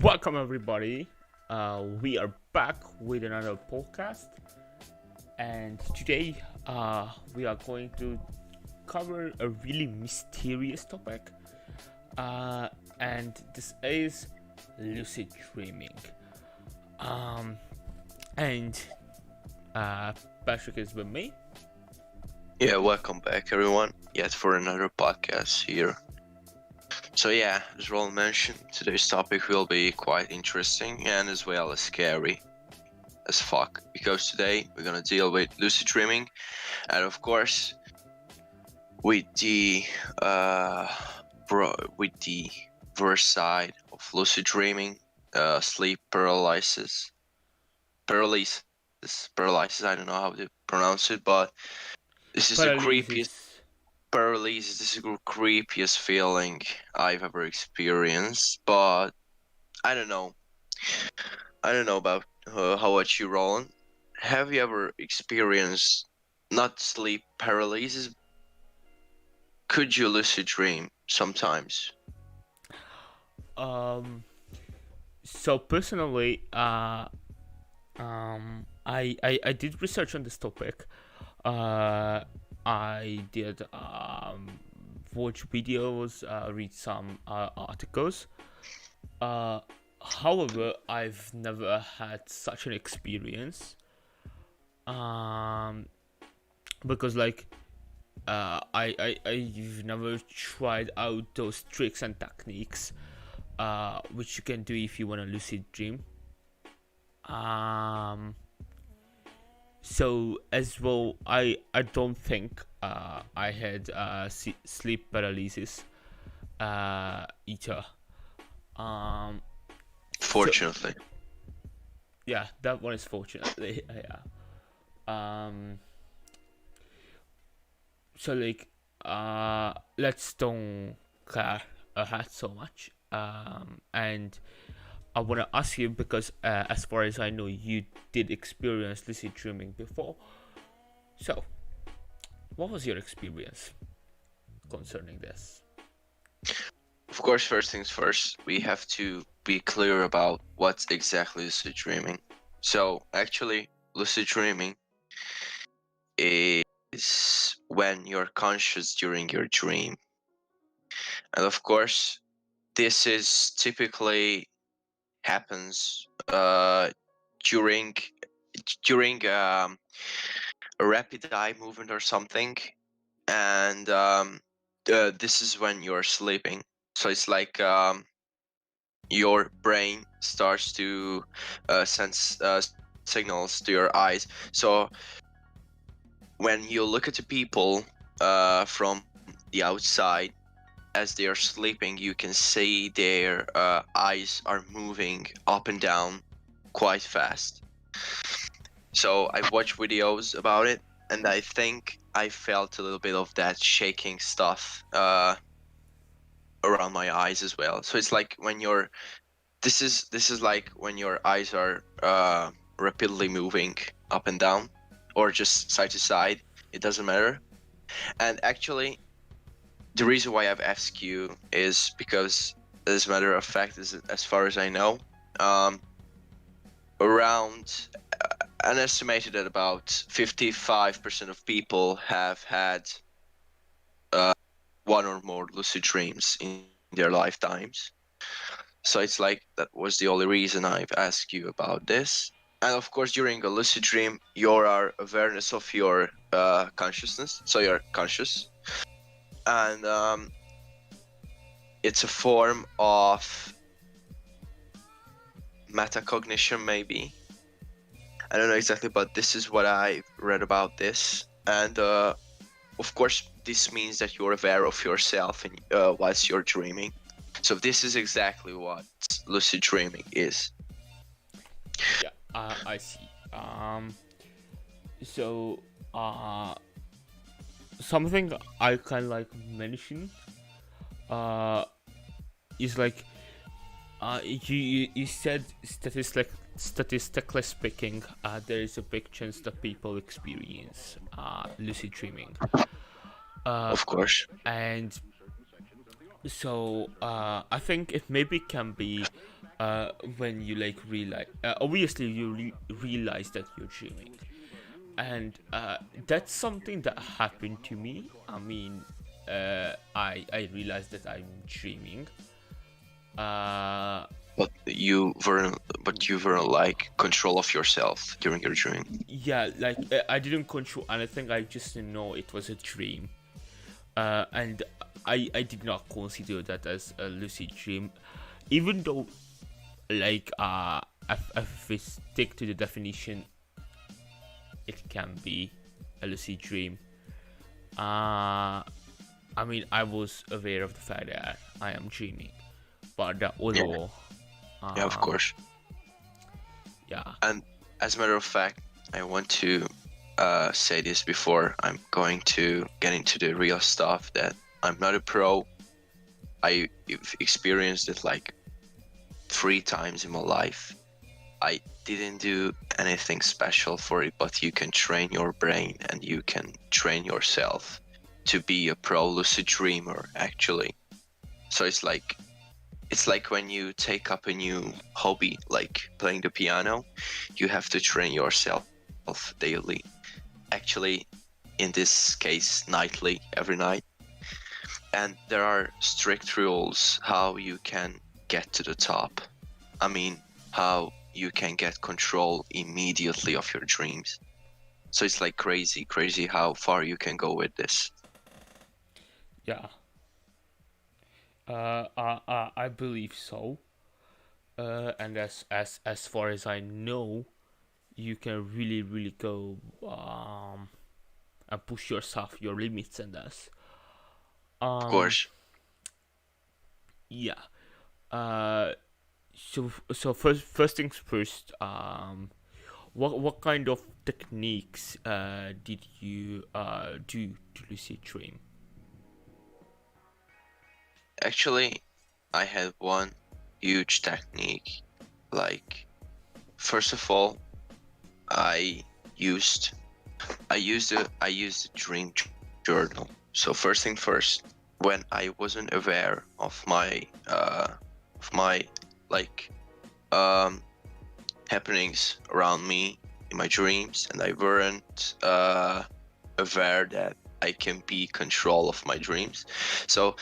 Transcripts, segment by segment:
Welcome, everybody. We are back with another podcast, and today we are going to cover a really mysterious topic, and this is lucid dreaming. And Patrick is with me. Yeah, welcome back everyone, yet for another podcast here. So yeah, as Roland mentioned, today's topic will be quite interesting and as well as scary as fuck, because today we're gonna deal with lucid dreaming, and of course with the worst side of lucid dreaming, sleep paralysis. I don't know how to pronounce it, but this is the creepiest Paralysis. paralysis. This is the creepiest feeling I've ever experienced. But I don't know. I don't know about how about you, Roland. Have you ever experienced not sleep paralysis? Could you lucid dream sometimes? Um. So personally, I did research on this topic. I did watch videos, read some articles. Uh, However, I've never had such an experience. Um, because I've never tried out those tricks and techniques, which you can do if you want to lucid dream. Um, so as well, I don't think I had sleep paralysis either. Um, so Fortunately. yeah, that one is fortunately yeah. Um, so let's don't care ahead so much. And I want to ask you because as far as I know, you did experience lucid dreaming before. So, what was your experience concerning this? Of course, first things first, we have to be clear about what's exactly lucid dreaming. So, actually, lucid dreaming is when you're conscious during your dream. And of course, this is typically happens during during a rapid eye movement or something, and this is when you're sleeping. So it's like your brain starts to send signals to your eyes. So when you look at the people from the outside as they are sleeping, you can see their eyes are moving up and down quite fast. So I watched videos about it, and I think I felt a little bit of that shaking stuff around my eyes as well. So it's like when you're this is like when your eyes are rapidly moving up and down, or just side to side. It doesn't matter. And actually, the reason why I've asked you is because, as a matter of fact, as far as I know, um, around an estimated that about 55% of people have had uh, one or more lucid dreams in their lifetimes. So it's like that was the only reason I've asked you about this. And of course, during a lucid dream, your awareness of your consciousness, so you're conscious, and it's a form of metacognition, maybe. I don't know exactly, but this is what I read about this. And of course, this means that you're aware of yourself and whilst you're dreaming. So this is exactly what lucid dreaming is. Yeah, I see. So something I can mention uh is you said statistically speaking, there is a big chance that people experience lucid dreaming. Of course. And so I think it maybe can be when you like realize, obviously you realize that you're dreaming, and that's something that happened to me. I mean, I realized that I'm dreaming. Uh, But you weren't like control of yourself during your dream. yeah, like I didn't control anything. I just know it was a dream, and I did not consider that as a lucid dream, even though like if we stick to the definition, it can be a lucid dream. Uh, I mean, I was aware of the fact that I am dreaming, but the Yeah, other, yeah, of uh, course. yeah, And as a matter of fact, I want to say this before I'm going to get into the real stuff, that I'm not a pro. I've experienced it like 3 times in my life. I didn't do anything special for it, but you can train your brain and you can train yourself to be a pro lucid dreamer, actually. So it's like when you take up a new hobby, like playing the piano, you have to train yourself daily. Actually, in this case, nightly, every night. And there are strict rules how you can get to the top. I mean, how you can get control immediately of your dreams. So it's like crazy, crazy how far you can go with this. yeah. I believe so. And as far as I know, you can really go and push yourself your limits and this. Of Um, course. yeah. Uh, so first things first. What kind of techniques did you do to lucid dream? Actually, I had one huge technique. Like, first of all, I used I used a dream journal. So first thing first, when I wasn't aware of my like um happenings around me in my dreams, and I weren't aware that I can be control of my dreams. So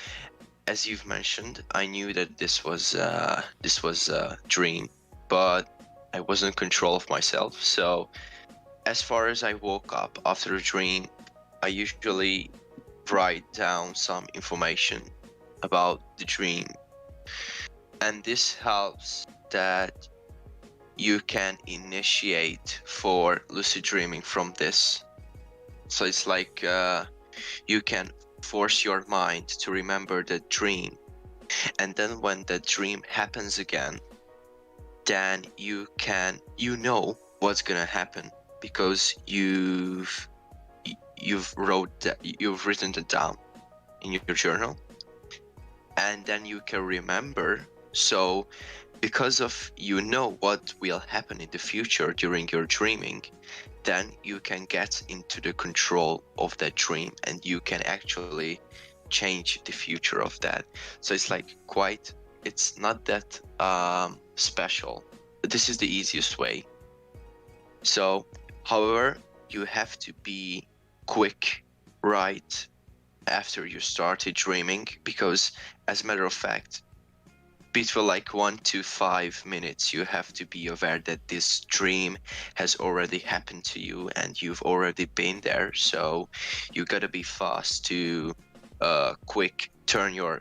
as you've mentioned, I knew that this was a dream, but I wasn't in control of myself. So as far as I woke up after a dream, I usually write down some information about the dream, and this helps that you can initiate for lucid dreaming from this. So it's like you can force your mind to remember the dream, and then when the dream happens again, then you know what's gonna happen, because you've written it down in your journal, and then you can remember. So because of you know what will happen in the future during your dreaming, then you can get into the control of that dream, and you can actually change the future of that. So it's like it's not that special. This is the easiest way. So however, you have to be quick right after you started dreaming, because as a matter of fact, between like 1 to 5 minutes, you have to be aware that this dream has already happened to you and you've already been there. So you gotta be fast to quick turn your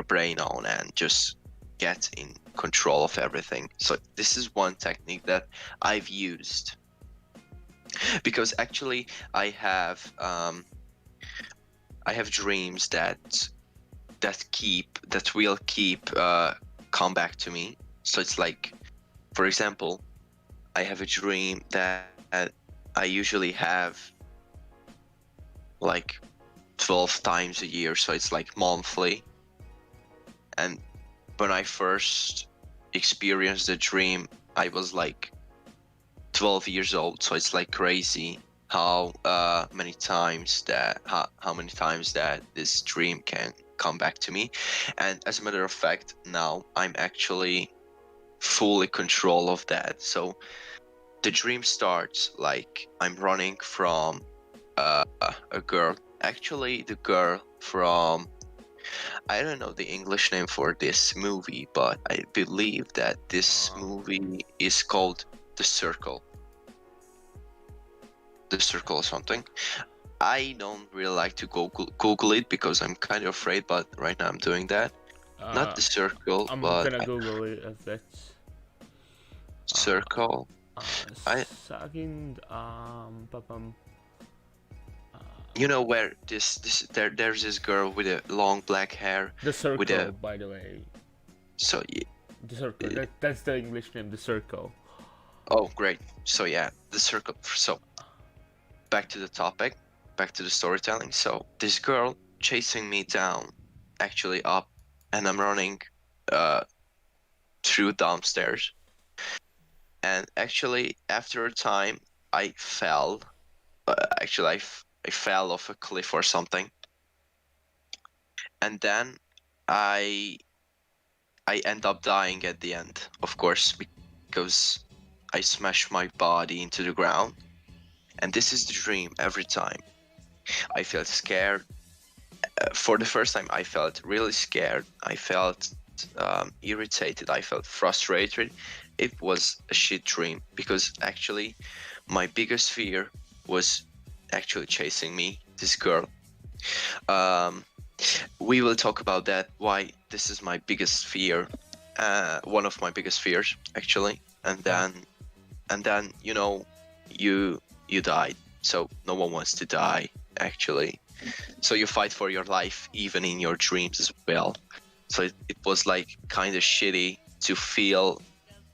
brain on and just get in control of everything. So this is one technique that I've used, because actually I have dreams that will keep come back to me. So it's like, for example, I have a dream that I usually have like 12 times a year, so it's like monthly. And when I first experienced the dream, I was like 12 years old, so it's like crazy how many times that this dream can come back to me. And as a matter of fact, now I'm actually fully control of that. So the dream starts like I'm running from a girl. Actually, the girl from, I don't know the English name for this movie, but I believe that this movie is called The Circle. The Circle or something. I don't really like to Google it because I'm kind of afraid, but right now I'm doing that. Not The Circle, I'm but gonna Google it if it's Circle. I second. You know where there's this girl with a long black hair The with Circle, a by the way. so The Circle. That's the English name. The Circle. oh great. So yeah, The Circle. So back to the topic, back to the storytelling. So this girl chasing me down, actually up, and I'm running through downstairs. And actually, after a time, I fell. Actually, I fell off a cliff or something, and then I I end up dying at the end, of course, because I smashed my body into the ground. And this is the dream every time. I felt scared. For the first time, I felt really scared. I felt irritated. I felt frustrated. It was a shit dream because actually, my biggest fear was actually chasing me, this girl. Um, we will talk about that, why this is my biggest fear, one of my biggest fears, actually. And then you died, so no one wants to die, actually. So you fight for your life even in your dreams as well. So it was like kind of shitty to feel.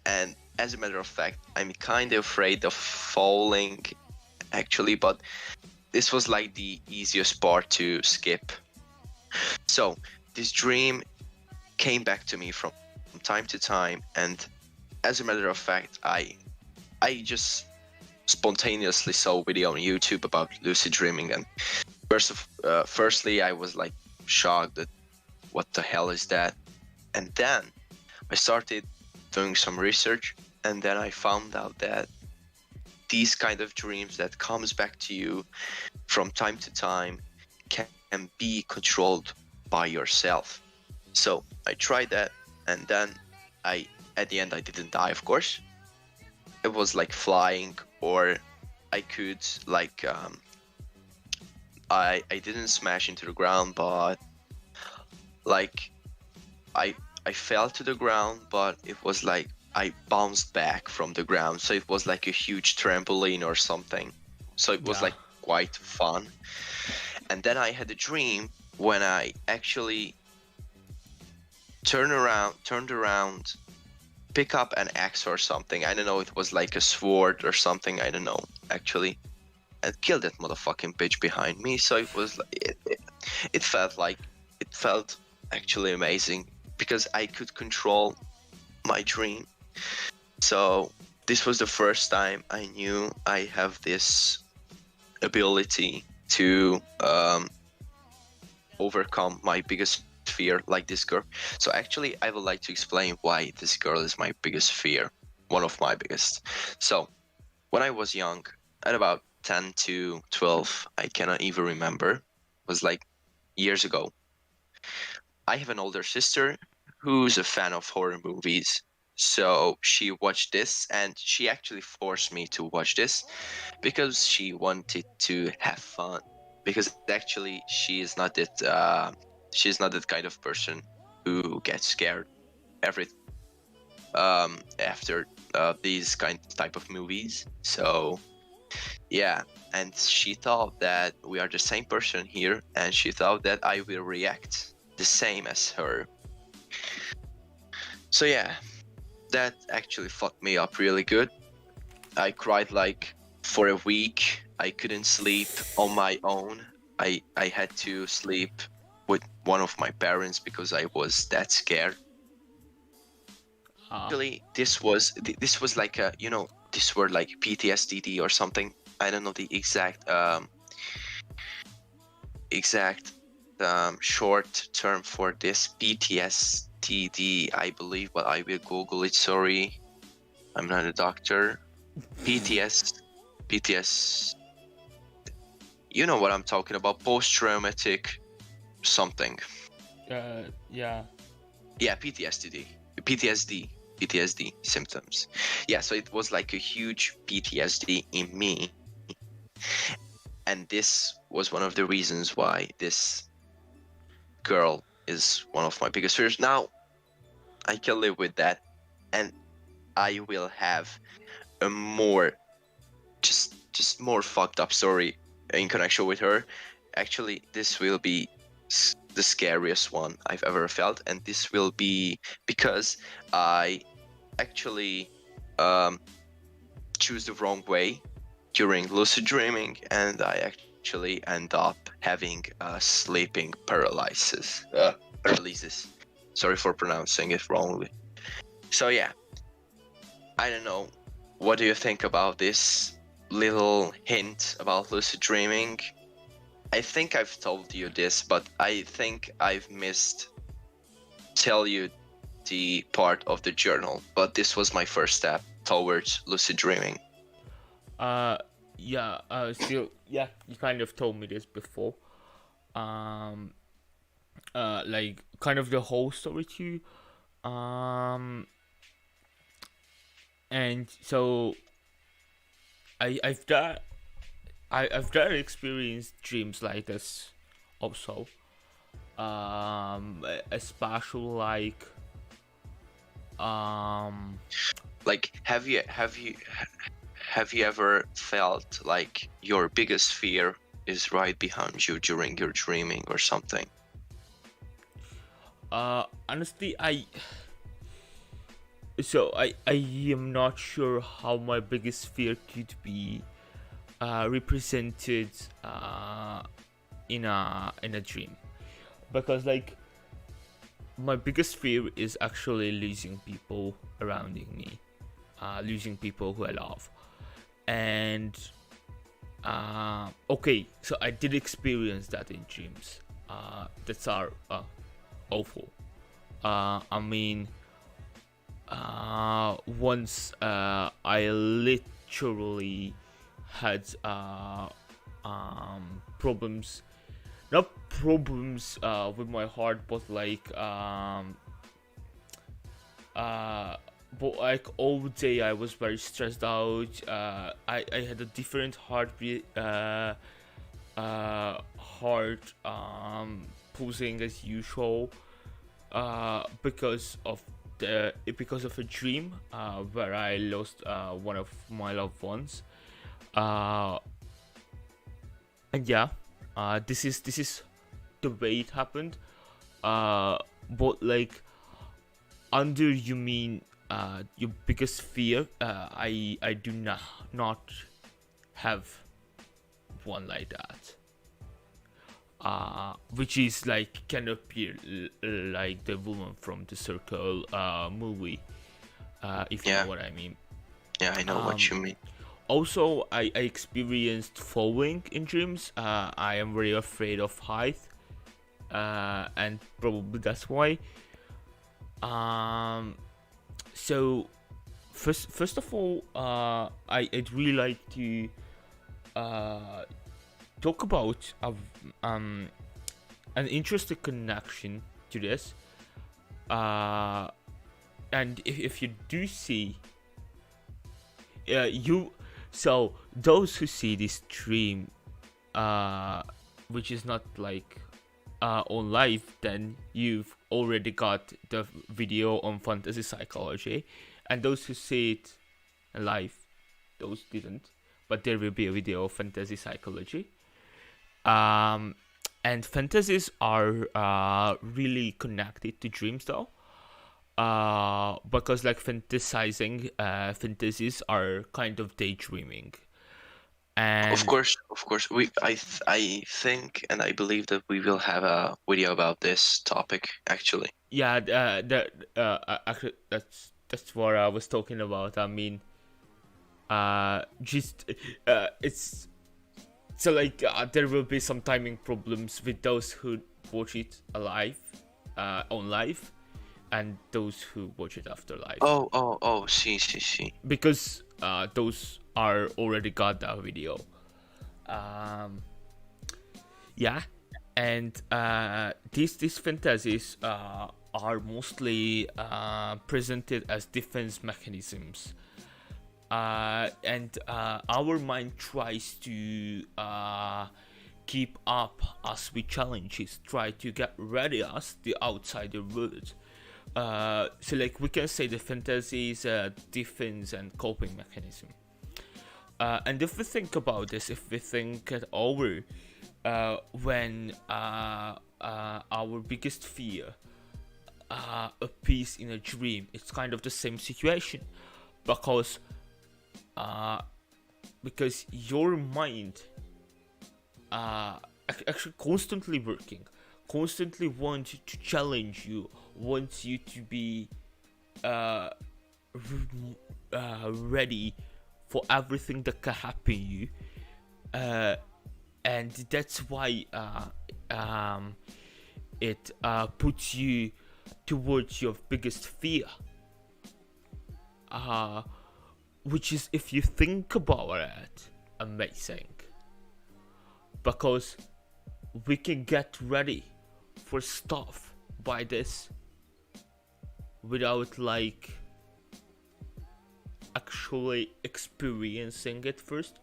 And as a matter of fact, I'm kind of afraid of falling, actually, but this was like the easiest part to skip. So this dream came back to me from time to time, and as a matter of fact, I just spontaneously saw a video on YouTube about lucid dreaming, and firstly I was like shocked that what the hell is that, and then I started doing some research, and then I found out that these kind of dreams that comes back to you from time to time can be controlled by yourself. So I tried that, and then at the end I didn't die, of course. It was like flying, or I could like I didn't smash into the ground, but like I fell to the ground, but it was like I bounced back from the ground, so it was like a huge trampoline or something. So it was like quite fun. And then I had a dream when I actually turned around, pick up an axe or something. I don't know, it was like a sword or something, I don't know, actually. And kill that motherfucking bitch behind me. So it was like, it felt actually amazing because I could control my dream. So this was the first time I knew I have this ability to overcome my biggest fear, like this girl. So actually I would like to explain why this girl is my biggest fear, one of my biggest. So when I was young, at about 10 to 12, I cannot even remember, it was like years ago. I have an older sister who's a fan of horror movies. So she watched this, and she actually forced me to watch this because she wanted to have fun. Because actually, she's not that kind of person who gets scared every after these type of movies. So yeah, and she thought that we are the same person here, and she thought that I will react the same as her. So yeah, that actually fucked me up really good. I cried like for a week. I couldn't sleep on my own. I had to sleep with one of my parents because I was that scared. Actually, this was like a, this were like PTSD or something. I don't know the exact short term for this. PTSD. PTD, I believe, but I will Google it. Sorry, I'm not a doctor. PTS. You know what I'm talking about? Post-traumatic something. Yeah. Yeah, PTSD symptoms. Yeah, so it was like a huge PTSD in me, and this was one of the reasons why this girl is one of my biggest fears. Now I can live with that, and I will have a more just more fucked up story in connection with her. Actually, this will be the scariest one I've ever felt, and this will be because I actually choose the wrong way during lucid dreaming, and I actually end up having sleeping paralysis. Paralysis. Sorry for pronouncing it wrongly. So yeah, I don't know. What do you think about this little hint about lucid dreaming? I think I've told you this, but I think I've missed tell you the part of the journal. But this was my first step towards lucid dreaming. Yeah. Still, yeah. You kind of told me this before. Um. Like kind of the whole story too. Um. And so I've done I've done experienced dreams like this also. Especially um Like, have you ever felt like your biggest fear is right behind you during your dreaming or something? honestly I am not sure how my biggest fear could be represented in a dream, because like my biggest fear is actually losing people around me, losing people who I love. And okay, so I did experience that in dreams. That's are awful. I mean, once I literally had problems, not problems with my heart, but like all day I was very stressed out. I had a different heartbeat, heart pulsing as usual, because of a dream where I lost one of my loved ones. Uh, and yeah, this is the way it happened. But like, under you mean your biggest fear? I do not have one like that. Which is like kind of appear like the woman from the Circle movie, if you Yeah, know what I mean. yeah, I know what you mean. Also, I experienced falling in dreams. I am very afraid of height, and probably that's why. Um, so first of all, I'd really like to talk about an interesting connection to this. And if you do see, you so those who see this stream, which is not like on live, then you've already got the video on fantasy psychology, and those who see it live, those didn't, but there will be a video of fantasy psychology. And fantasies are really connected to dreams though, because like fantasizing fantasies are kind of daydreaming. Of And course, of course. I think and I believe that we will have a video about this topic actually. yeah, actually that's what I was talking about. I mean, just it's so like there will be some timing problems with those who watch it alive, on live, and those who watch it afterlife, See. because those are already got that video. Yeah, and these fantasies are mostly presented as defense mechanisms, and our mind tries to keep up as we challenges, try to get ready as the outsider would. So like we can say the fantasy is a defense and coping mechanism. And if we think about this, if we think it over, when our biggest fear appears in a dream, it's kind of the same situation, because your mind actually constantly working, constantly wants to challenge you, wants you to be ready for everything that can happen you, and that's why it puts you towards your biggest fear, which is, if you think about it, amazing, because we can get ready for stuff by this without like actually experiencing it first,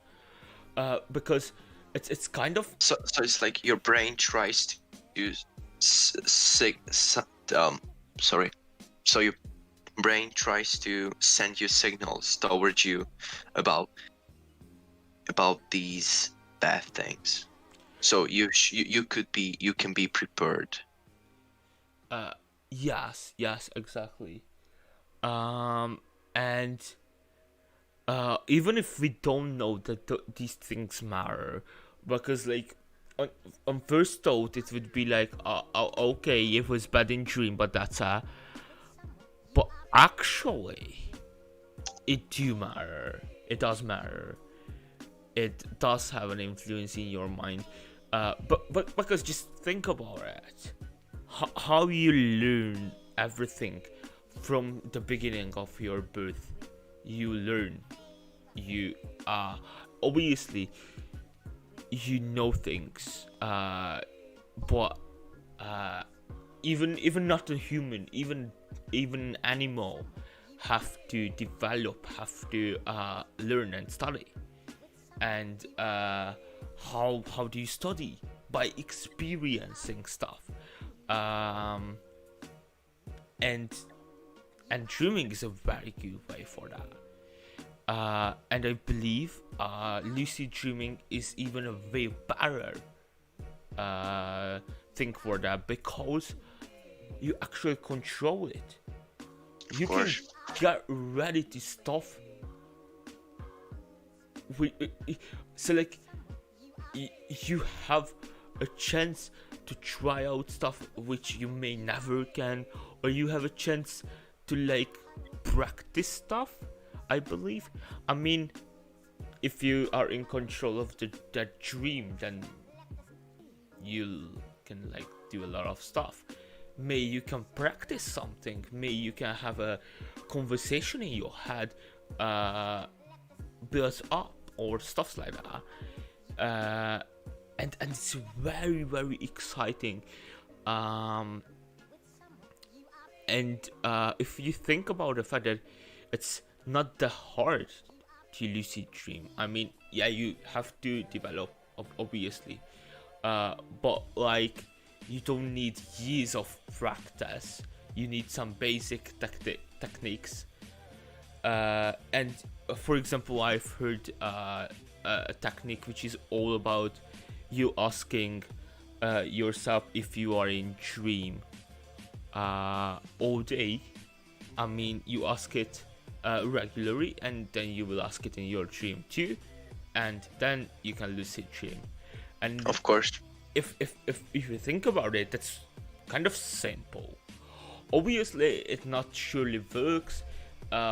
because it's kind of so it's like your brain tries to sorry, so your brain tries to send you signals towards you about these bad things, so you can be prepared. yes, exactly. And even if we don't know that these things matter, because like on first thought it would be like, okay, it was bad in dream, but that's but actually it do matter, it does matter, it does have an influence in your mind. But because just think about it, how you learn everything from the beginning of your birth. You learn, you obviously you know things, but even not a human, even animal have to develop, have to learn and study. And how do you study? By experiencing stuff. And dreaming is a very good way for that. And I believe lucid dreaming is even a way better thing for that, because you actually control it. You can get ready to stuff. So like you have a chance to try out stuff which you may never can, or you have a chance to like practice stuff, I believe. I mean, if you are in control of that dream, then you can like do a lot of stuff. May you can practice something, may you can have a conversation in your head built up, or stuff like that. And it's very, very exciting. And if you think about the fact that it's not that hard to lucid dream, I mean, yeah, you have to develop, obviously, but like you don't need years of practice. You need some basic techniques. And for example, I've heard a technique which is all about you asking yourself if you are in dream all day. I mean, you ask it regularly, and then you will ask it in your dream too, and then you can lucid dream. And of course, if you think about it, that's kind of simple. Obviously, it not surely works.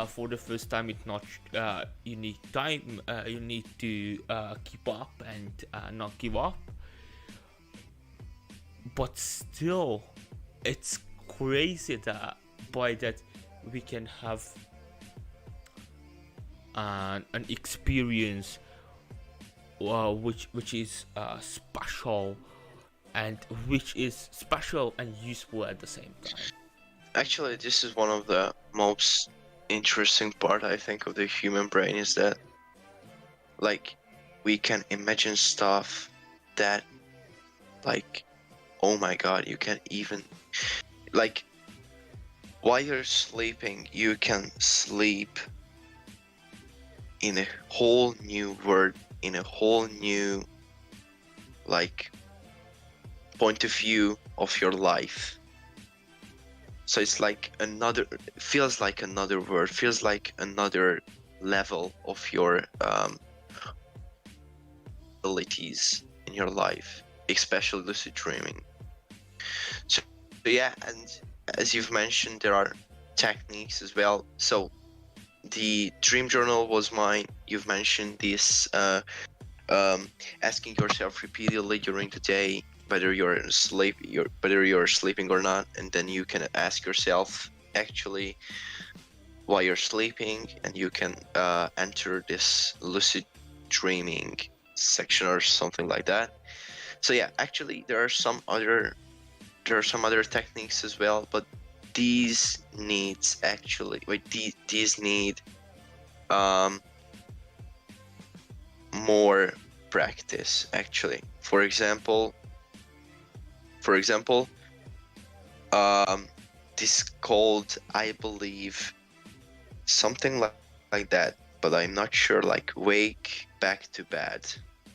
For the first time, it not you need time. You need to keep up and not give up. But still, it's crazy that by that we can have an experience which is special, and which is special and useful at the same time. Actually, this is one of the most interesting part I think of the human brain, is that like we can imagine stuff that, like, oh my god, you can even, like, while you're sleeping you can sleep in a whole new world, in a whole new, like, point of view of your life. So it's like another, feels like another world, feels like another level of your abilities in your life, especially lucid dreaming. So yeah, and as you've mentioned, there are techniques as well. So the dream journal was mine. You've mentioned this asking yourself repeatedly during the day whether whether you're sleeping or not, and then you can ask yourself actually while you're sleeping, and you can enter this lucid dreaming section or something like that. So yeah, actually there are some other techniques as well, but these needs actually wait these need um more practice actually. For example, um this called, I believe, something like that, but I'm not sure, like wake back to bed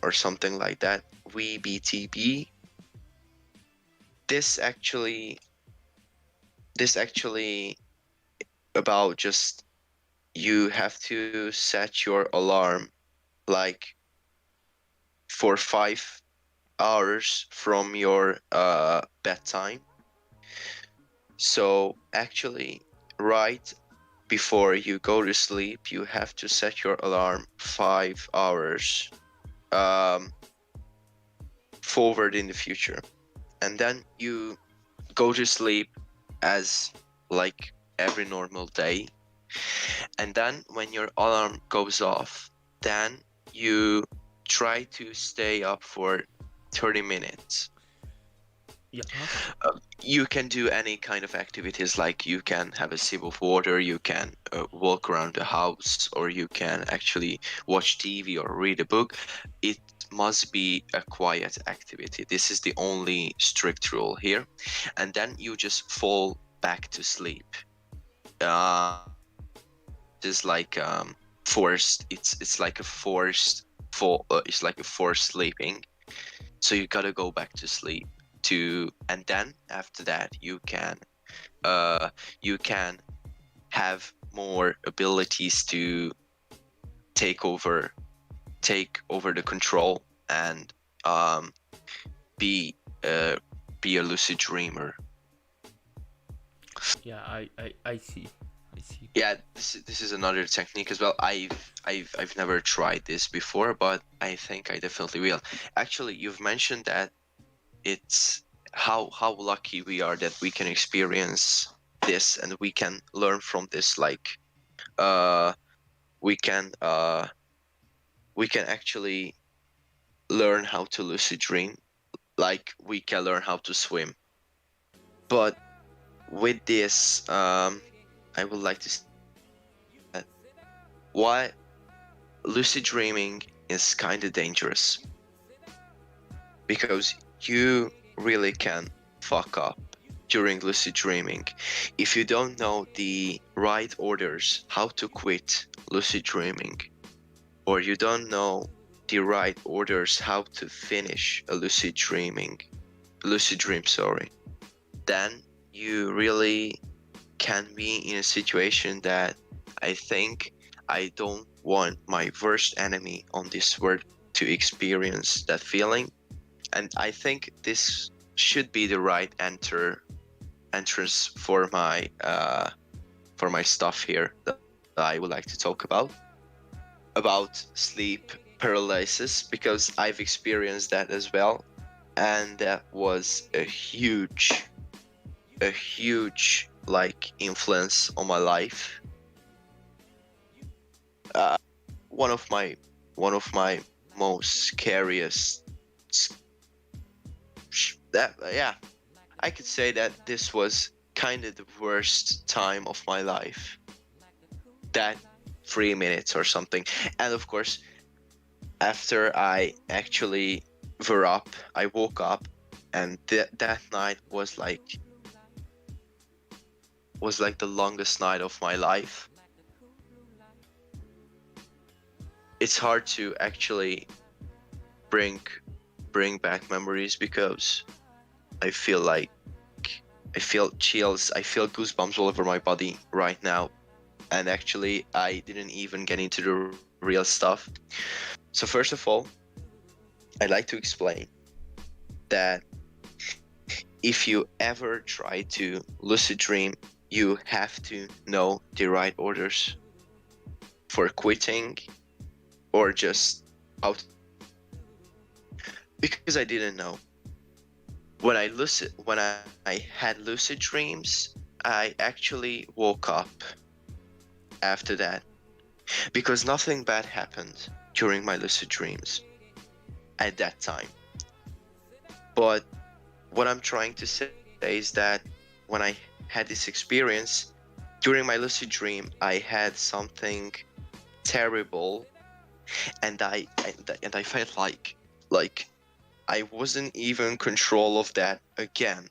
or something like that, VBTB. this actually this actually about just, you have to set your alarm like for 5 hours from your bedtime. So actually, right before you go to sleep, you have to set your alarm 5 hours um, forward in the future, and then you go to sleep as like every normal day. And then when your alarm goes off, then you try to stay up for 30 minutes. Yeah. You can do any kind of activities, like you can have a sip of water, you can walk around the house, or you can actually watch TV or read a book. It must be a quiet activity. This is the only strict rule here. And then you just fall back to sleep. It is like forced. It's like a forced fall. It's like a forced sleeping. So you gotta go back to sleep to, and then after that uh you can have more abilities to take over take over the control, and um be uh be a lucid dreamer. Yeah, I see. I see. Yeah, this is another technique as well. I've never tried this before, but I think I definitely will. Actually, you've mentioned that it's how lucky we are that we can experience this and we can learn from this. Like, uh, we can uh, we can actually learn how to lucid dream, like we can learn how to swim. But with this, I would like to say that why lucid dreaming is kind of dangerous, because you really can fuck up during lucid dreaming if you don't know the right orders how to quit lucid dreaming, or you don't know the right orders how to finish a lucid dream, sorry. Then you really can be in a situation that I think I don't want my worst enemy on this world to experience that feeling. And I think this should be the right entrance for my stuff here that I would like to talk about sleep paralysis, because I've experienced that as well, and that was a huge like influence on my life. Uh, one of my most scariest that yeah, I could say that this was kind of the worst time of my life. That 3 minutes or something. And of course, after I actually were up, I woke up, and that night was like the longest night of my life. It's hard to actually bring bring back memories because I feel like I feel chills, I feel goosebumps all over my body right now. And actually, I didn't even get into the real stuff. So first of all, I'd like to explain that if you ever try to lucid dream, you have to know the right orders for quitting or just out, because I didn't know. When I had lucid dreams, I actually woke up after that because nothing bad happened during my lucid dreams at that time. But what I'm trying to say is that when I had this experience during my lucid dream, I had something terrible, and I felt like I wasn't even in control of that again,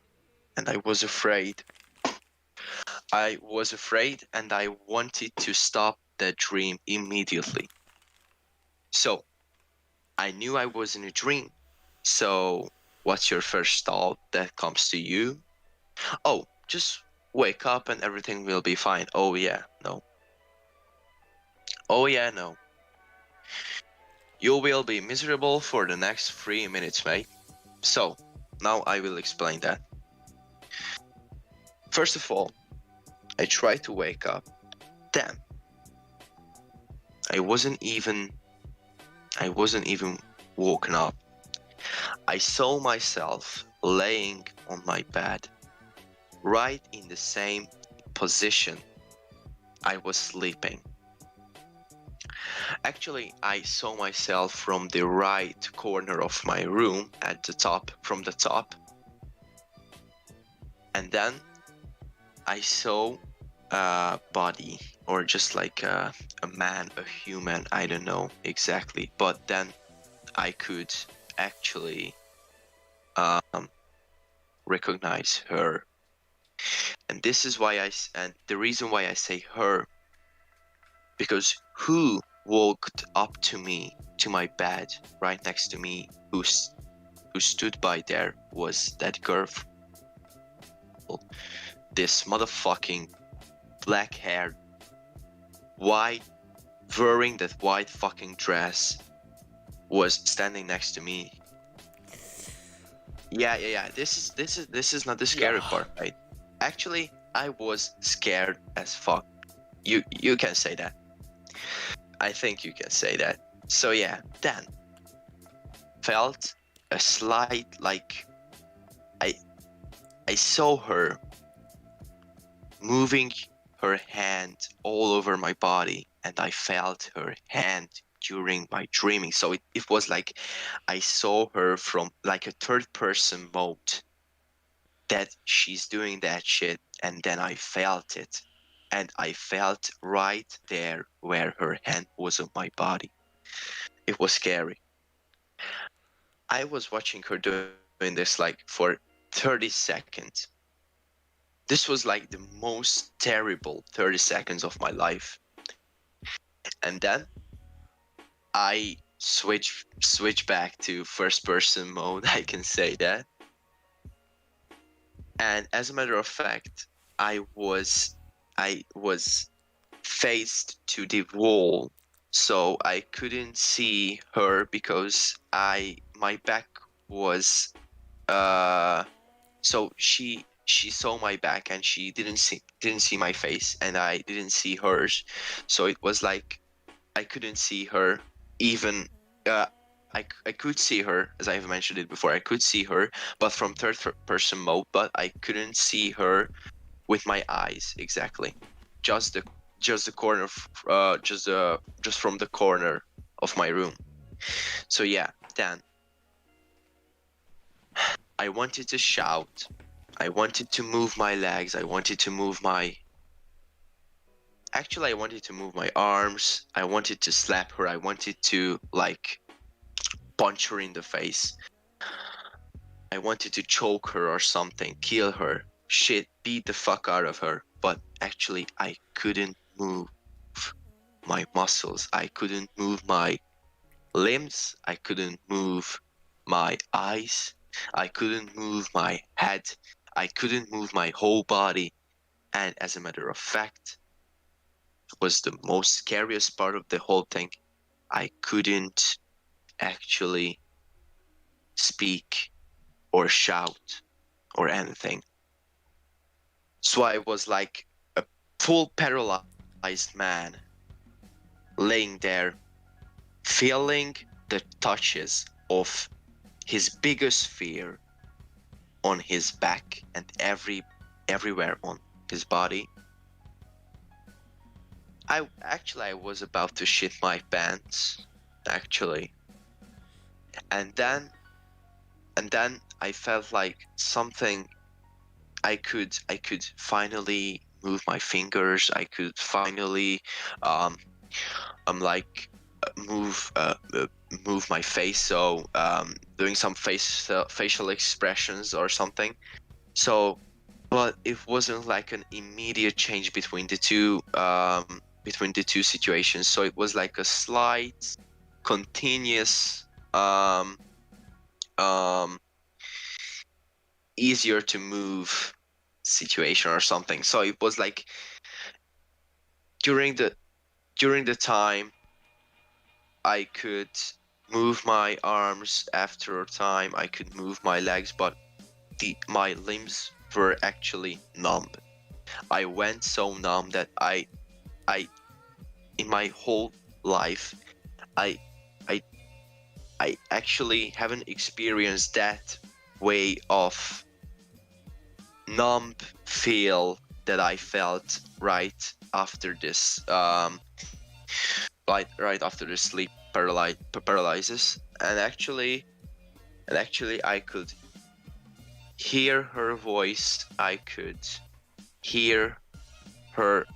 and I was afraid. I was afraid, and I wanted to stop that dream immediately. So I knew I was in a dream. So what's your first thought that comes to you? Oh, just wake up and everything will be fine. Oh yeah, no. Oh yeah, no. You will be miserable for the next 3 minutes, mate. So, now I will explain that. First of all, I tried to wake up. Then, I wasn't even woken up. I saw myself laying on my bed, right in the same position I was sleeping. Actually, I saw myself from the right corner of my room at the top, from the top. And then I saw a body, or just like a man, a human, I don't know exactly. But then I could actually um, recognize her. And this is why and the reason why I say her, because who walked up to me, to my bed, right next to me, who stood by there was that girl, this motherfucking black-haired, white, wearing that white fucking dress, was standing next to me. Yeah. This is not the scary Yeah. part, right? Actually, I was scared as fuck. You can say that. I think you can say that. So yeah, then felt a slight, like I I saw her moving her hand all over my body, and I felt her hand during my dreaming. So it was like I saw her from like a third person mode, that she's doing that shit, and then I felt it. And I felt right there where her hand was on my body. It was scary. I was watching her doing this like for 30 seconds. This was like the most terrible 30 seconds of my life. And then I switch back to first person mode, I can say that. And as a matter of fact, I was faced to the wall, so I couldn't see her because I my back was so she saw my back, and she didn't see my face, and I didn't see hers. So it was like I couldn't see her even. I could see her, as I've mentioned it before. I could see her, but from third person mode. But I couldn't see her with my eyes, exactly. Just the just the corner, just from the corner of my room. So yeah, then I wanted to shout. I wanted to move my legs. I wanted to move my. Actually, I wanted to move my arms. I wanted to slap her. I wanted to like punch her in the face. I wanted to choke her or something, kill her, shit, beat the fuck out of her. But actually, I couldn't move my muscles. I couldn't move my limbs. I couldn't move my eyes. I couldn't move my head. I couldn't move my whole body. And as a matter of fact, it was the most scariest part of the whole thing. I couldn't actually speak or shout or anything. So I was like a full paralyzed man laying there, feeling the touches of his biggest fear on his back and everywhere on his body. I was about to shit my pants, actually. And then I felt like something. I could finally move my fingers. I could finally um like move move my face, so doing some facial expressions or something. So, but it wasn't like an immediate change between the two situations. So it was like a slight, continuous, um, um, easier to move situation or something. So it was like during the during the time I could move my arms. After a time, I could move my legs, but my limbs were actually numb. I went so numb that I in my whole life I I I actually haven't experienced that way of numb feel that I felt after this right after the sleep paralysis. And actually I could hear her voice. I could hear her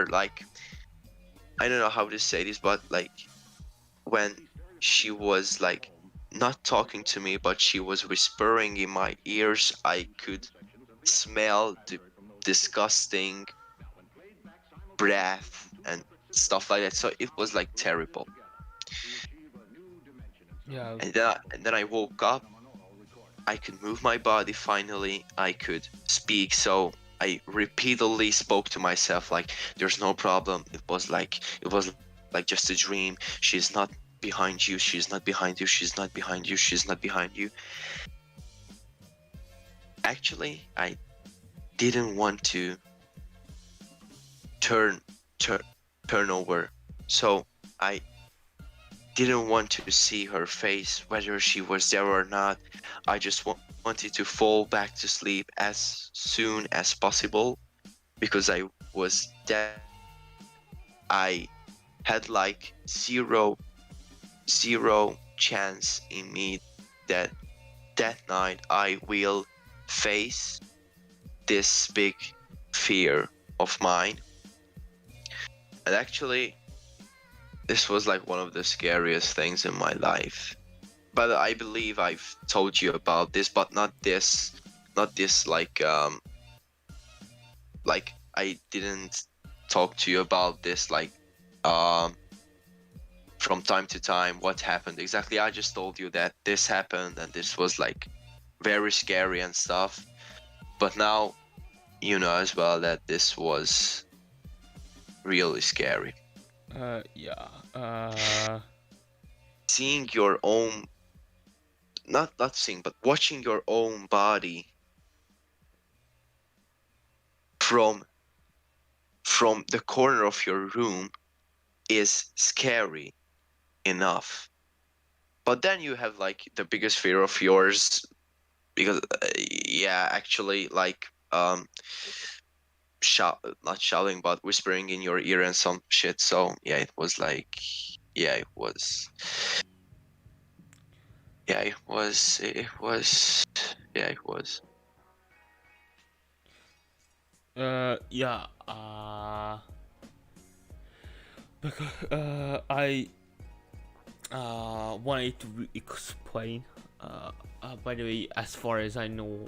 like, I don't know how to say this, but like when she was like not talking to me, but she was whispering in my ears, I could smell the disgusting breath and stuff like that. So it was like terrible. Yeah. And then I woke up. I could move my body finally. I could speak. So I repeatedly spoke to myself like, there's no problem. It was like just a dream. She's not behind you. She's not behind you. She's not behind you. She's not behind you. Actually, I didn't want to turn turn turn over. So I didn't want to see her face, whether she was there or not. I just wanted to fall back to sleep as soon as possible because I was that I had like zero chance in me that that night I will face this big fear of mine. And actually, this was like one of the scariest things in my life. But I believe I've told you about this, but not this like I didn't talk to you about this like um from time to time what happened exactly. I just told you that this happened and this was like very scary and stuff. But now you know as well that this was really scary. Yeah. Seeing your own, not seeing, but watching your own body from the corner of your room is scary enough. But then you have like the biggest fear of yours because yeah, actually, like not shouting, but whispering in your ear and some shit. So yeah, it was like, yeah, it was, yeah, it was, yeah, it was. Yeah. Because I wanted to explain. By the way, as far as I know,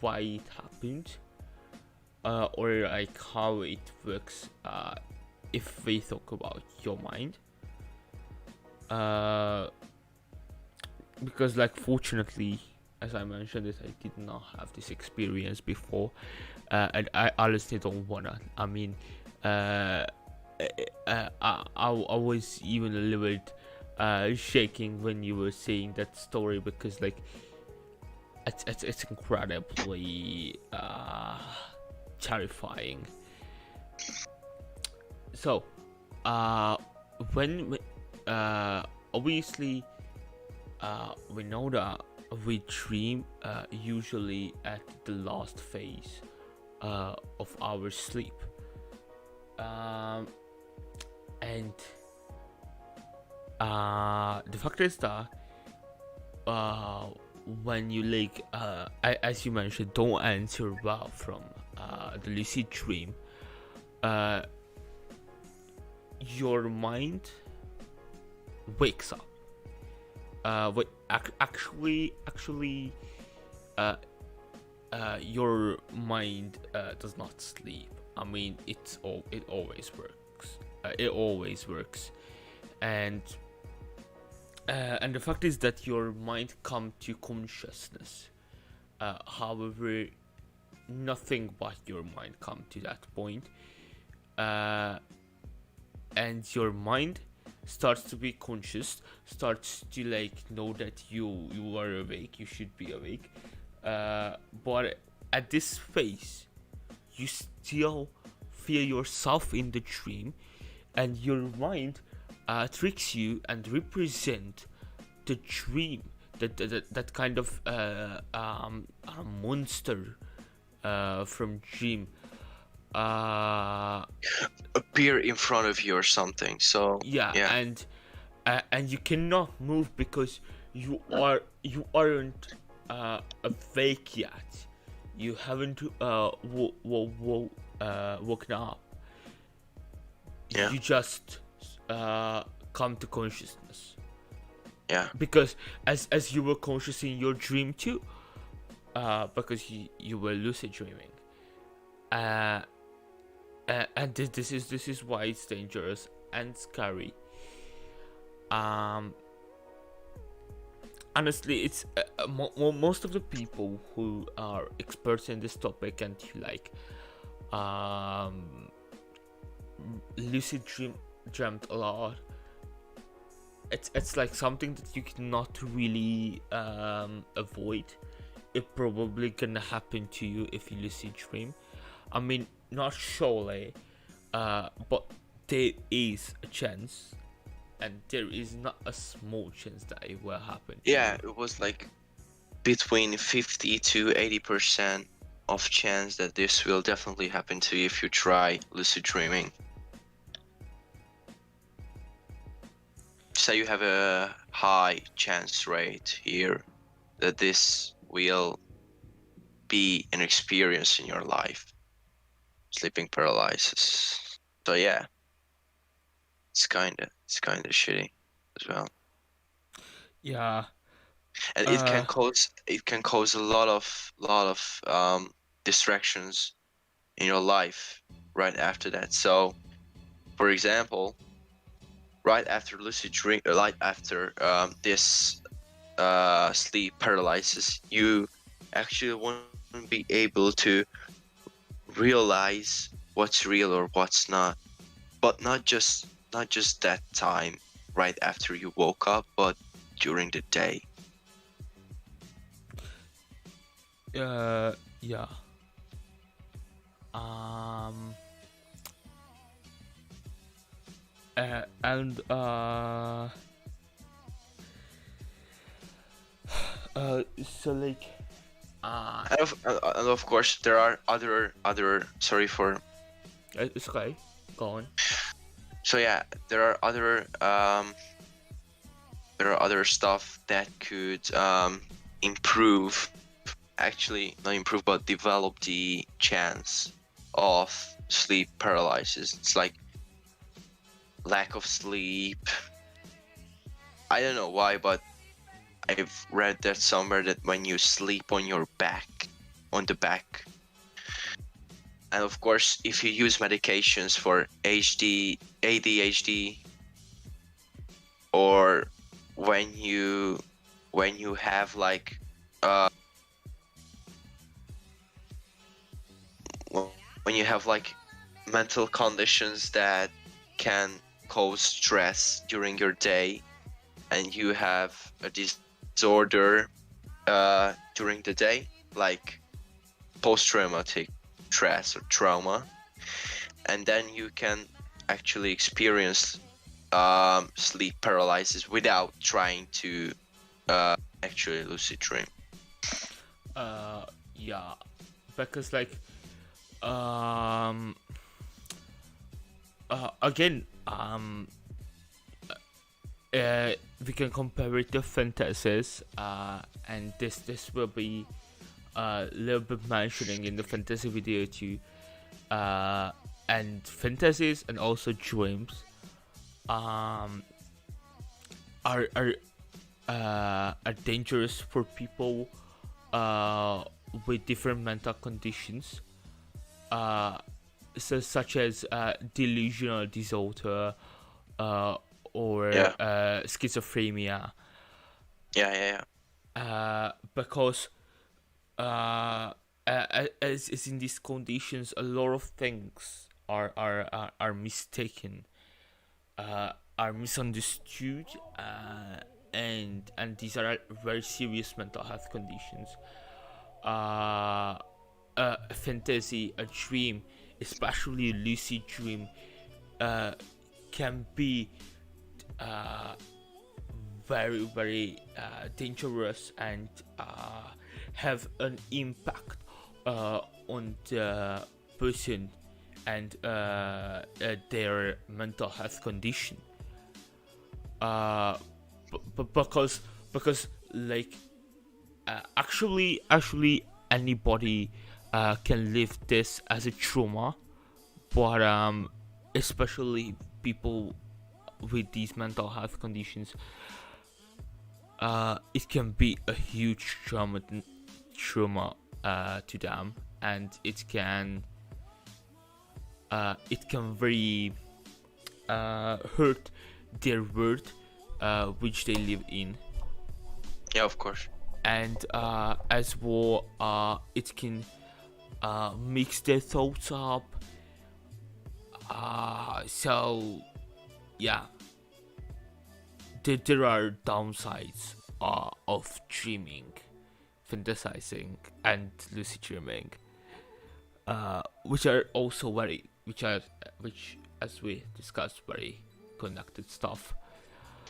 why it happened, or like how it works. If we talk about your mind, uh, because like fortunately, as I mentioned, that I did not have this experience before, and I honestly don't wanna. I mean, uh, I was even a little bit shaking when you were saying that story, because like it's incredibly terrifying. So, uh, when obviously we know that we dream usually at the last phase of our sleep, um, and the fact is that uh, when you like as you mentioned, don't answer well from the lucid dream, uh, your mind wakes up. What actually, uh, your mind does not sleep. I mean, it always works. It always works, and the fact is that your mind come to consciousness. However, nothing but your mind come to that point, uh, and your mind starts to be conscious, starts to like know that you are awake, you should be awake, but at this phase you still feel yourself in the dream, and your mind tricks you and represent the dream, that kind of a monster from dream, uh Appear in front of you or something. So yeah, yeah, and you cannot move because you aren't awake yet. You haven't woken up. yeah, You just come to consciousness, yeah, because as you were conscious in your dream too, because you were lucid dreaming, uh, and this is why it's dangerous and scary. Um, honestly, it's most of the people who are experts in this topic and who like um lucid dreamt a lot, it's like something that you cannot really avoid. It probably gonna happen to you if you lucid dream. I mean, not surely, but there is a chance, and there is not a small chance that it will happen to yeah. you. It was like between 50 to 80% of chance that this will definitely happen to you if you try lucid dreaming. So you have a high chance rate here that this will be an experience in your life, sleeping paralysis. So yeah, it's kinda shitty as well, Yeah. and Uh. it can cause a lot of distractions in your life right after that. So, for example, right after lucid dream, right after this sleep paralysis, you actually won't be able to realize what's real or what's not. But not just that time right after you woke up, but during the day. Yeah. Um. And so like Uh, And of course, there are other. Sorry for. it's okay. Go on. So yeah, there are other stuff that could improve, actually not improve, but develop the chance of sleep paralysis. It's like lack of sleep. I don't know why, but I've read that somewhere that when you sleep on your back, on the back, and of course, if you use medications for ADHD, or when you have like uh when you have like mental conditions that can cause stress during your day, and you have a disorder during the day, like post-traumatic stress or trauma, and then you can actually experience sleep paralysis without trying to actually lucid dream. Uh, yeah, because like um again we can compare it to fantasies, and this will be a little bit mentioning in the fantasy video too. And fantasies and also dreams um are are dangerous for people with different mental conditions, uh such as delusional disorder, uh, or Yeah, schizophrenia, yeah. because as in these conditions, a lot of things are mistaken, are misunderstood, and these are very serious mental health conditions. Uh, a fantasy, a dream, especially a lucid dream, uh, can be uh, very dangerous, and have an impact on the person and their mental health condition. uh, because like actually anybody can live this as a trauma, but especially people with these mental health conditions, it can be a huge trauma to them, and it can very hurt their world which they live in. Yeah, of course. And as well, it can mix their thoughts up. So yeah, there are downsides of dreaming, fantasizing, and lucid dreaming, which are also which, as we discussed, very connected stuff.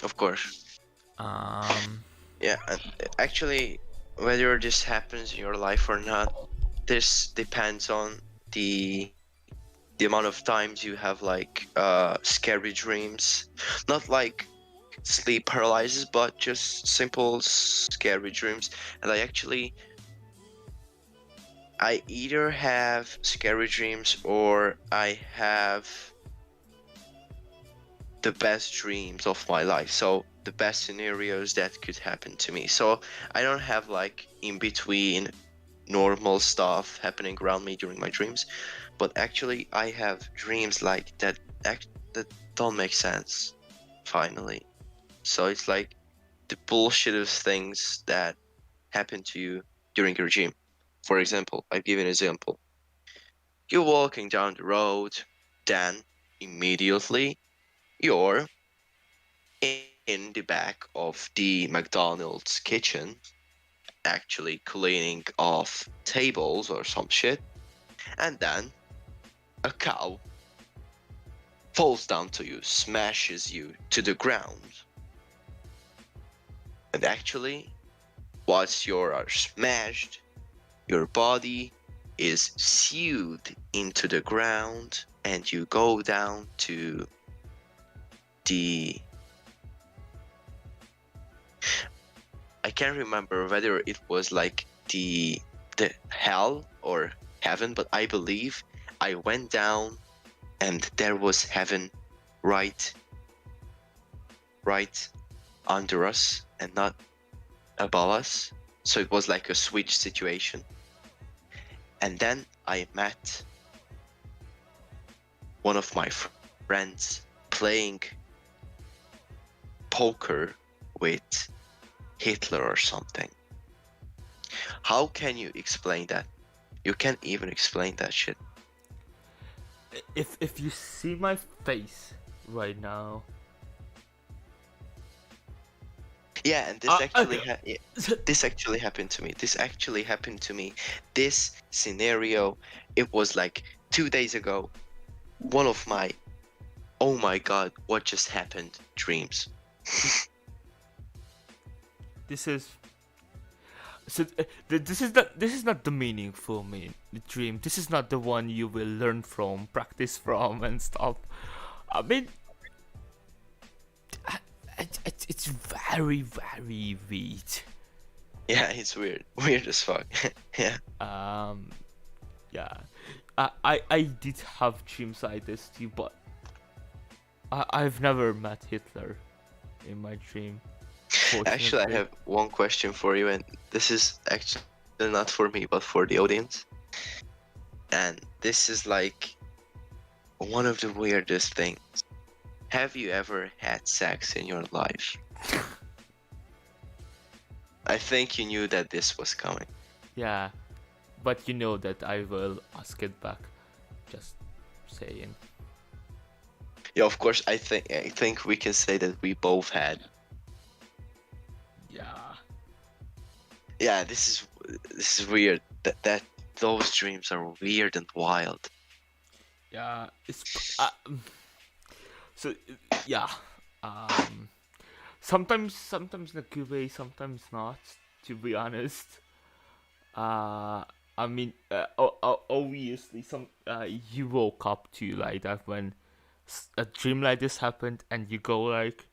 Of course. Um, Yeah, and actually, whether this happens in your life or not, this depends on the the amount of times you have like scary dreams, not like sleep paralysis, but just simple scary dreams. And I either have scary dreams or I have the best dreams of my life. So the best scenarios that could happen to me. So I don't have like in between normal stuff happening around me during my dreams, but actually I have dreams like that don't make sense finally. So it's like the bullshit of things that happen to you during your dream. For example, I give you an example. You're walking down the road, then immediately you're in the back of the McDonald's kitchen, actually cleaning off tables or some shit, and then a cow falls down to you, smashes you to the ground. And actually, whilst you are smashed, your body is sealed into the ground and you go down to the, I can't remember whether it was like the hell or heaven, but I believe I went down and there was heaven right under us and not above us. So it was like a switch situation. And then I met one of my friends playing poker with Hitler or something. How can you explain that? You can't even explain that shit. If you see my face right now, yeah, and this actually this happened to me. This scenario, it was like 2 days ago. One of my, oh my god, what just happened dreams. this is so this is not the meaningful the dream. This is not the one you will learn from, practice from, and stuff. I mean, it's very weird. Yeah, it's weird as fuck. Yeah. Yeah, I did have dreams like this too, but I've never met Hitler in my dream. Actually, I have one question for you, and this is actually not for me, but for the audience. And this is like one of the weirdest things. Have you ever had sex in your life? I think you knew that this was coming. Yeah, but you know that I will ask it back. Just saying. Yeah, of course. I think we can say that we both had. Yeah. Yeah, this is weird. That those dreams are weird and wild. Yeah, it's so yeah. Sometimes in a good way, sometimes not. To be honest. I mean, obviously, you woke up to like that when a dream like this happened, and you go like,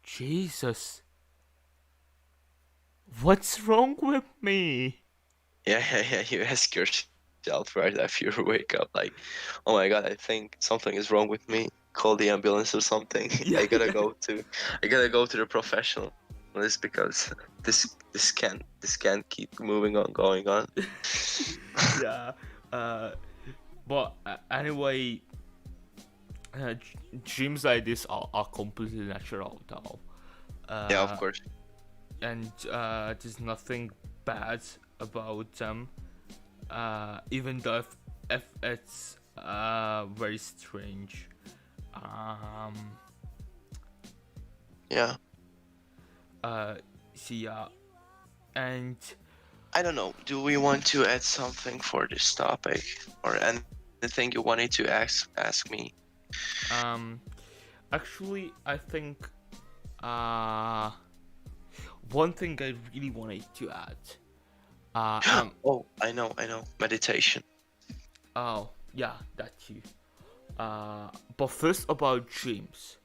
Jesus, what's wrong with me? Yeah. You ask yourself right after you wake up, like, oh my god, I think something is wrong with me. Call the ambulance or something. Yeah. I gotta go to the professional. This because this can't keep going on. Yeah. But anyway, dreams like this are completely natural, though. Yeah, of course. And there's nothing bad about them. Even though if it's very strange. Yeah. Yeah, and I don't know. Do we want to add something for this topic, or anything you wanted to ask me? Actually, I think one thing I really wanted to add. Oh, I know. Meditation. Oh, yeah, that too. But first about dreams.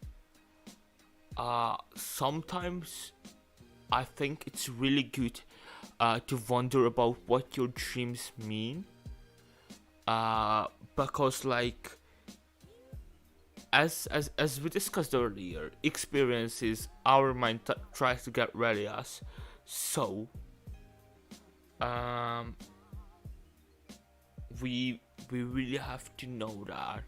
Sometimes I think it's really good to wonder about what your dreams mean. Because like as we discussed earlier, experiences our mind tries to get ready us. So we really have to know that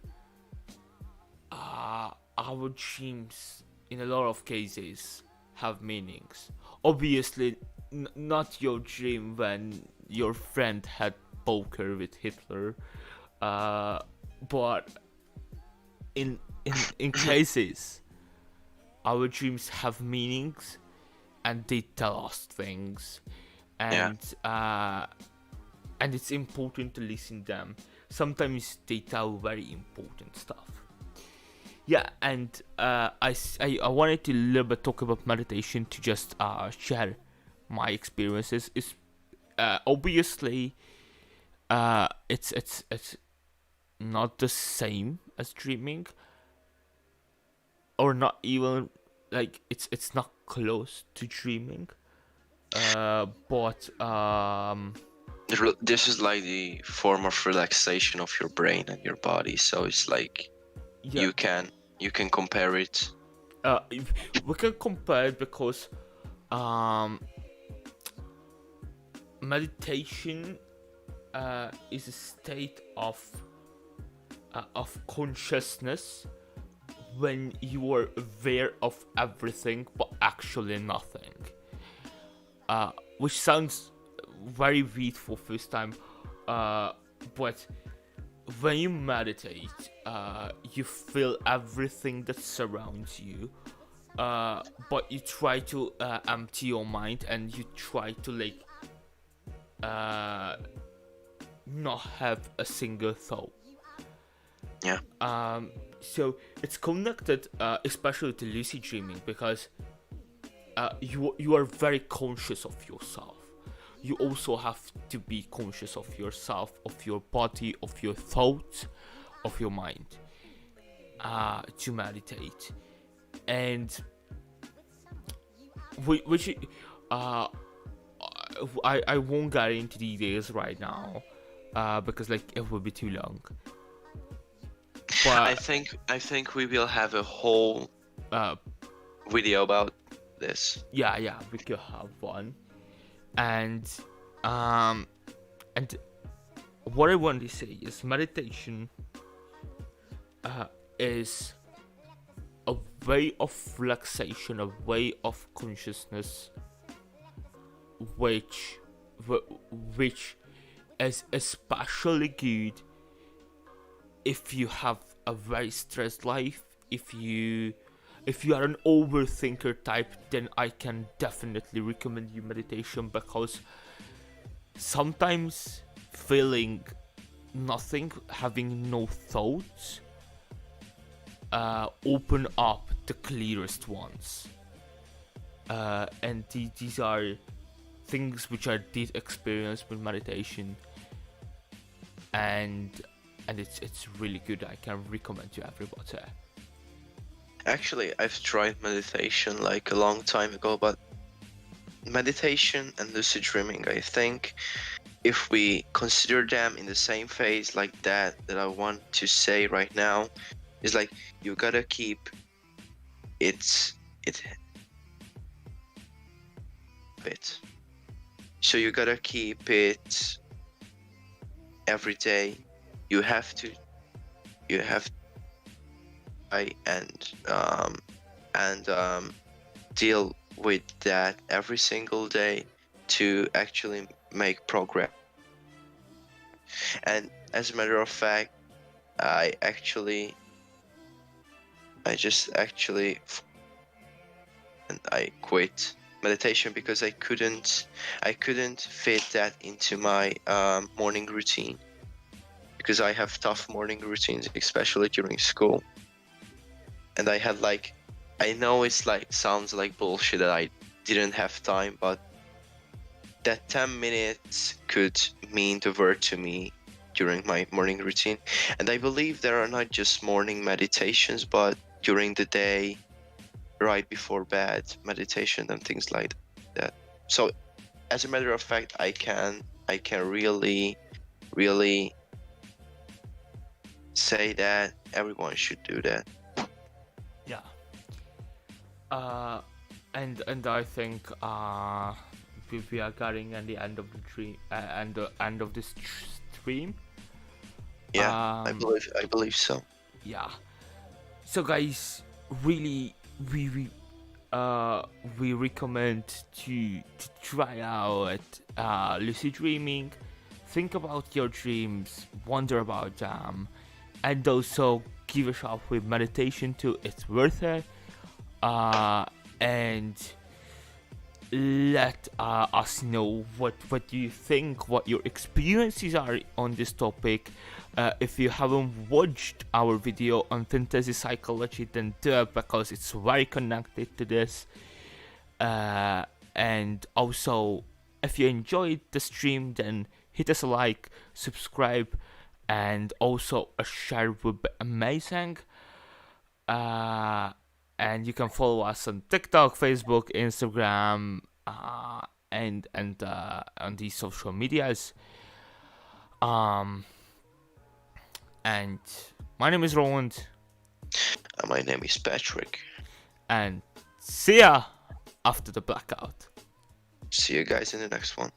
our dreams in a lot of cases have meanings. Obviously, not your dream when your friend had poker with Hitler, but in cases, our dreams have meanings, and they tell us things, and and it's important to listen to them. Sometimes they tell very important stuff. Yeah, and I wanted to a little bit talk about meditation to just share my experiences. obviously, it's not the same as dreaming, or not even like it's not close to dreaming. But This is like the form of relaxation of your brain and your body, so it's like yeah, you can compare it. we can compare it because um meditation is a state of consciousness when you are aware of everything but actually nothing. Which sounds very weird for first time, but when you meditate, you feel everything that surrounds you, but you try to empty your mind and you try to like not have a single thought. Yeah. So it's connected, especially to lucid dreaming, because you are very conscious of yourself. You also have to be conscious of yourself, of your body, of your thoughts, of your mind, to meditate. And which I won't get into details right now, because like it will be too long. But I think we will have a whole video about this. yeah, we could have one. And what I want to say is meditation is a way of relaxation, a way of consciousness, which is especially good if you have a very stressed life. If you are an overthinker type, then I can definitely recommend you meditation, because sometimes feeling nothing, having no thoughts, open up the clearest ones. And these are things which I did experience with meditation, and it's really good. I can recommend to everybody. Actually, I've tried meditation like a long time ago, but meditation and lucid dreaming, I think, if we consider them in the same phase like that I want to say right now, is like you gotta keep it. So you gotta keep it every day. You have to and deal with that every single day to actually make progress. And as a matter of fact, I quit meditation because I couldn't fit that into my morning routine, because I have tough morning routines, especially during school. And I had like, I know it's like sounds like bullshit that I didn't have time, but that 10 minutes could mean the world to me during my morning routine. And I believe there are not just morning meditations, but during the day, right before bed, meditation and things like that. So as a matter of fact, I can really say that everyone should do that. Yeah. And I think we are getting at the end of the dream, and the end of this stream. Yeah, I believe so. Yeah. So guys, really, we recommend to try out lucid dreaming. Think about your dreams, wonder about them, and also give a shot with meditation too. It's worth it. And let us know what you think, what your experiences are on this topic. If you haven't watched our video on fantasy psychology, then do it, because it's very connected to this. And also if you enjoyed the stream, then hit us a like, subscribe, and also a share would be amazing. And you can follow us on TikTok, Facebook, Instagram, and on these social medias. And my name is Roland, My name is Patrick. and see ya after the blackout. See you guys in the next one.